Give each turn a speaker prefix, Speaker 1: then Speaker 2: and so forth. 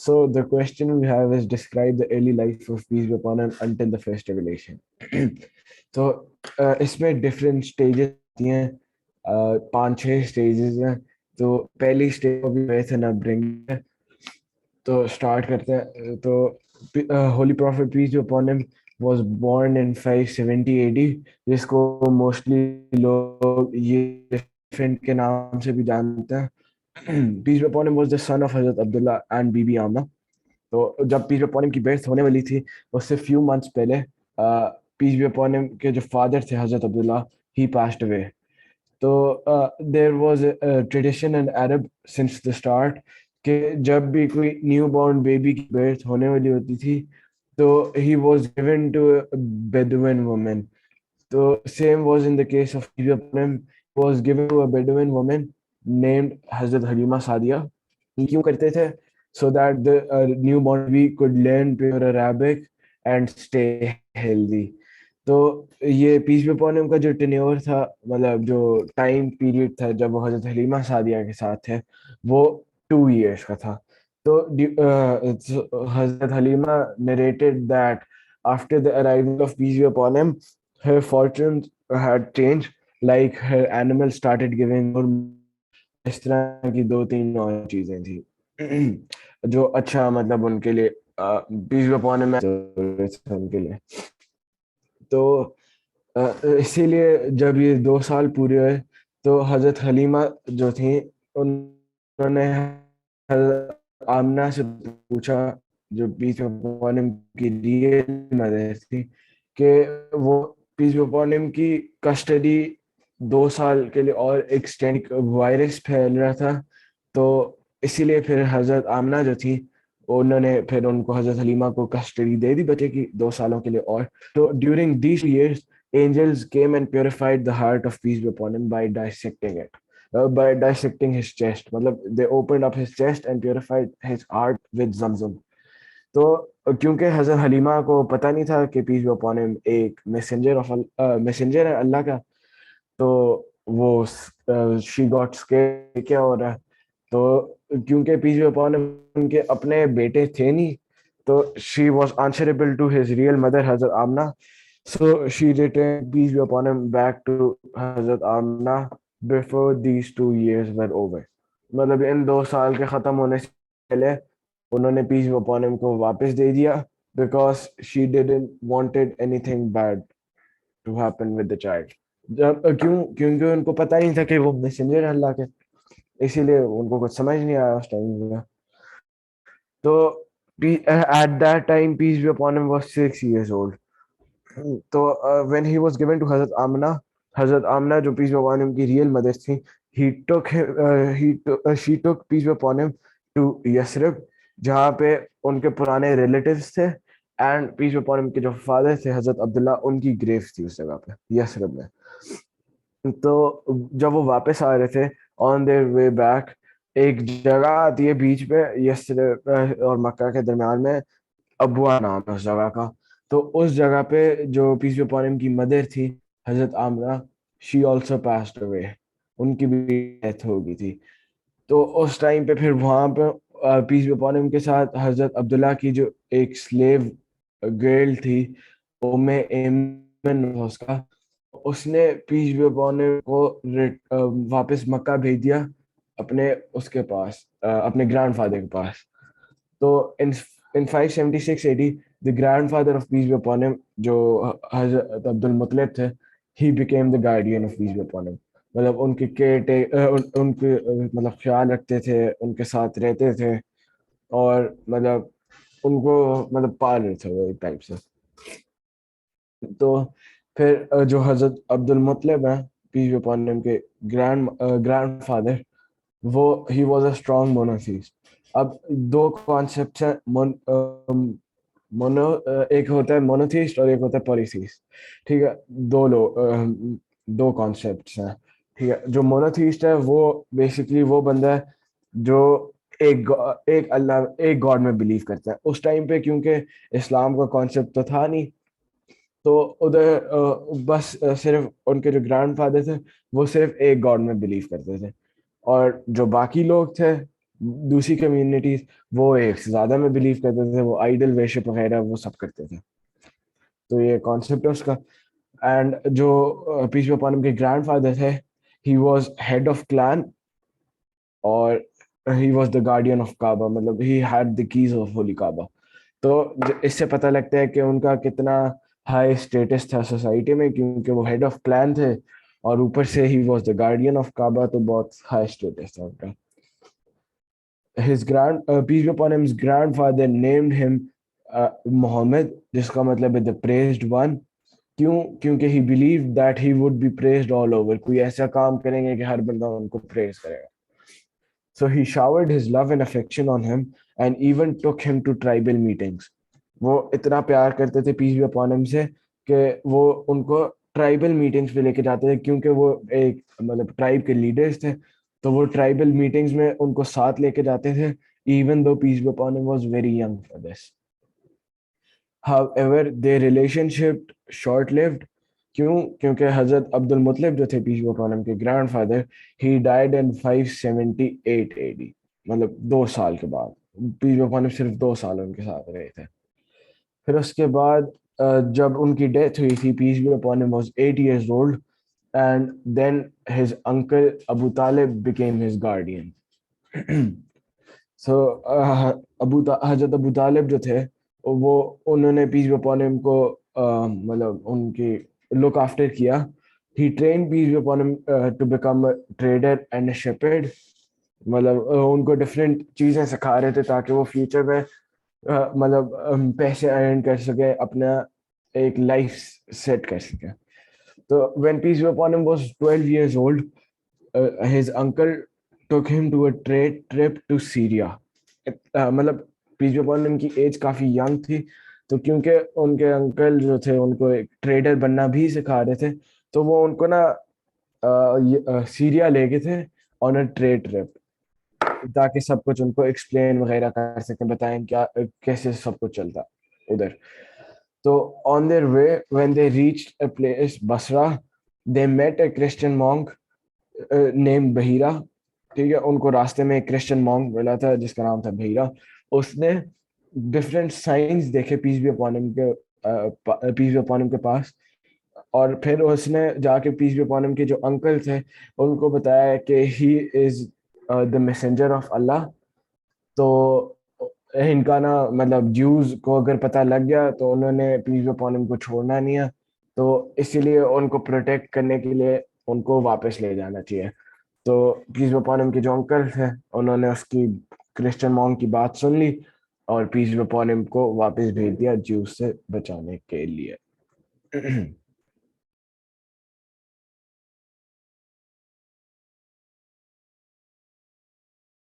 Speaker 1: So the question we have is describe the early life of peace be upon him until the first revelation. تو اس میں different stages آتی ہیں, 5-6 stages ہیں. تو پہلی stage کو بھی ویسے نا برنگ ہے, تو اسٹارٹ کرتے ہیں. تو holy prophet peace be upon him was born in 570 AD, جس کو موسٹلی لوگ یہ کے نام سے بھی جانتے ہیں. Peace be upon him was the son of حضرت عبداللہ اینڈ بی بی آمنہ. تو جب پیس بی اپون ہم کی برتھ ہونے والی تھی, اس سے فیو منتھس پہلے پیس بی اپون ہم کے جو فادر تھے حضرت عبداللہ, ہی پاسڈ اوے. تو there was a tradition in Arab since the start کہ جب بھی کوئی نیو بورن بیبی کی برتھ ہونے والی ہوتی تھی تو he was given to Bedouin woman. تو same was in the case of was given to a Bedouin woman named Hazrat Halima Saadia. کیوں کرتے تھے؟ So that the new born baby could learn pure Arabic and stay healthy. تو یہ پیس be upon ہم کا جو tenure تھا, مطلب جو ٹائم پیریڈ تھا جب وہ حضرت حلیمہ سعدیہ کے ساتھ تھے, وہ 2 years کا تھا. تو حضرت Halima narrated that after the arrival of peace be upon him, her fortunes had changed, like her animals started giving more. اس طرح کی 2-3 اور چیزیں تھیں جو اچھا مطلب ان کے لیے پیس بی اپون ہم ان کے لیے. تو اسی لیے جب یہ 2 سال پورے ہوئے تو حضرت حلیمہ جو تھیں انہوں نے حضرت آمنہ سے پوچھا, جو پیس بی اپون ہم کی ریئل مدر تھی, کہ وہ پیس بی اپون ہم کی کسٹڈی 2 سال کے لیے اور ایکسٹینڈ, وائرس پھیل رہا تھا. تو اسی لیے پھر حضرت آمنہ جو تھی انہوں نے پھر ان کو حضرت حلیمہ کو کسٹڈی دے دی بچے کی 2 سالوں کے لیے اور. تو during these years angels came and purified the heart of peace be upon him by dissecting it, by dissecting his chest. matlab they opened up his chest and purified his heart with zamzam. تو کیونکہ حضرت حلیمہ کو پتہ نہیں تھا کہ پیس be upon ہم ایک میسنجر ہے اللہ کا, تو وہ she got scared کیا ہو رہا ہے. تو کیونکہ پیس بی اپون ہم کے اپنے بیٹے تھے نہیں, تو she was answerable to his real mother حضرت Amna. So she returned peace be upon him back to حضرت Amna before these 2 years were over. مطلب ان 2 سال کے ختم ہونے سے پہلے انہوں نے پیس be upon him کو واپس دے دیا, because she didn't wanted anything bad to happen with the child. کیونکہ ان کو پتہ نہیں تھا کہ وہ میسنجر ہے اللہ کے, اسی لیے ان کو کچھ سمجھ نہیں آیا اس ٹائم میں. تو at that time peace be upon him was 6 years old. تو when he was given to حضرت آمنہ جو پیس بی اپون ہم کی ریئل مدر تھی, she took peace be upon him to Yathrib, جہاں پہ ان کے پرانے ریلیٹیوز تھے, اینڈ پیس بی اپون ہم کے جو فادر تھے حضرت عبداللہ, ان کی گریو تھی اس جگہ پہ یثرب میں. تو جب وہ واپس آ رہے تھے آن دیئر وے بیک, ایک جگہ آتی ہے بیچ پہ یثرب اور مکہ کے درمیان میں, ابوا نام ہے اس جگہ کا. تو اس جگہ پہ جو پیس بی اپون ہم کی مدر تھی Hazrat Amina, she also passed away, ان کی بھی ڈیتھ ہو گئی تھی. تو اس ٹائم پہ پھر وہاں پہ پیس بی اپون ہم کے ساتھ حضرت عبداللہ کی جو ایک سلیو گرل تھی, ایمن اس کا, اس نے پیس بی اپون ہم کو واپس مکہ بھیج دیا اپنے اس کے پاس, اپنے گرینڈ فادر کے پاس. تو in 576 AD the grandfather of peace be upon him, جو حضرت عبد المطلب تھے, he became the guardian of peace be upon him. مطلب ان کے ان کے مطلب خیال رکھتے تھے, ان کے ساتھ رہتے تھے, اور مطلب ان کو مطلب پال رہے تھے وہ ایک ٹائپ سے. تو پھر جو حضرت عبد المطلب ہیں پیس be upon him کے گرینڈ فادر, وہ he was a strong monotheist. اب 2 کانسیپٹس ہیں, ایک ہوتا ہے مونوتھیسٹ اور ایک ہوتا ہے پولیتھیسٹ. ٹھیک ہے, 2 کانسیپٹس ہیں. ٹھیک ہے, جو مونوتھیسٹ ہے وہ بیسکلی وہ بندہ ہے جو ایک اللہ, ایک گاڈ میں بلیو کرتا ہے. اس ٹائم پہ کیونکہ اسلام کا کانسیپٹ تو تھا نہیں, تو ادھر بس صرف ان کے جو گرینڈ فادر تھے وہ صرف ایک گاڈ میں بلیو کرتے تھے, اور جو باقی لوگ تھے دوسری کمیونٹیز وہ ایک سے زیادہ میں بلیو کرتے تھے, وہ آئیڈل ورشپ وغیرہ وہ سب کرتے تھے. تو یہ کانسیپٹ ہے اس کا. اینڈ جو پیس بی اپون ہم کے گرینڈ فادر تھے, he was head of clan, اور he was the guardian of Kaaba, مطلب he had the keys of holy Kaaba. تو اس سے پتہ لگتا ہے کہ ان کا کتنا ہائی اسٹیٹس تھا سوسائٹی میں, کیونکہ وہ ہیڈ آف کلان تھے اور اوپر سے he was the guardian of Kaaba, تو بہت ہائی اسٹیٹس تھا ان کا. Peace be upon him, his grandfather named him Muhammad, جس کا مطلب ہے the praised one. کیوں؟ کیونکہ he believed that he would be praised all over. کوئی ایسا کام کریں گے کہ ہر بندہ ان کو praise کرے گا. So he showered his love and affection on him and even took him to tribal meetings. وہ اتنا پیار کرتے تھے پیس بی اپون ہم سے کہ وہ ان کو ٹرائبل میٹنگز پہ لے کے جاتے تھے, کیونکہ وہ ایک مطلب ٹرائب کے لیڈرز تھے, تو وہ ٹرائبل میٹنگز میں ان کو ساتھ لے کے جاتے تھے, even though peace be upon him was very young for this. However, their relationship short-lived. کیوں؟ کیونکہ حضرت عبد المطلب جو تھے پیس بی اپون ہم کے grand father, he died in 578 AD, مطلب 2 سال کے بعد. پیس بی اپون ہم صرف 2 سال ان کے ساتھ رہے تھے. پھر اس کے بعد جب ان کی ڈیتھ ہوئی تھی, peace be upon him was 8 years old, and then his uncle Abu Talib became his guardian. So حضرت ابو طالب جو تھے وہ انہوں نے پیس بی اپون ہم کو مطلب ان کی لک آفٹر کیا. He trained peace be upon him to become a trader and a shepherd. مطلب ان کو ڈفرینٹ چیزیں سکھا رہے تھے تاکہ وہ فیوچر میں مطلب پیسے ارن کر سکے, اپنا ایک لائف سیٹ کر سکے. تو when peace be upon him was 12 years old, his uncle took him to a trade trip to Syria. مطلب پیس بی اپون ہم کی ایج کافی ینگ تھی, تو کیونکہ ان کے انکل جو تھے ان کو ایک ٹریڈر بننا بھی سکھا رہے تھے, تو وہ ان کو نا سیریا لے گئے تھے آن اے ٹریڈ ٹرپ, تاکہ سب کچھ ان کو ایکسپلین وغیرہ کر سکیں, بتائیں کیا کیسے سب کچھ چلتا ادھر. تو on their way when they reached a place Basra, they met a Christian monk name Bahira. ٹھیک ہے, ان کو راستے میں ایک کرسچن مونک ملا تھا جس کا نام تھا بحیرہ. اس نے ڈفرینٹ سائنس دیکھے پیس بی اپون ہم کے پاس, اور پھر اس نے جا کے پیس بی اپون ہم کے جو انکل تھے ان کو بتایا کہ ہی از دا میسنجر آف اللہ. تو ان کا نا مطلب جیوز کو اگر پتہ لگ گیا تو انہوں نے پیس بی اپون ہم کو چھوڑنا نہیں ہے, تو اسی لیے ان کو پروٹیکٹ کرنے کے لیے ان کو واپس لے جانا چاہیے. تو پیس بی اپون ہم کے جو انکل تھے انہوں نے اس کی کرسچن مونک کی بات سن لی اور پیس بی اپون ہم کو واپس بھیج دیا جیوز سے بچانے کے لیے.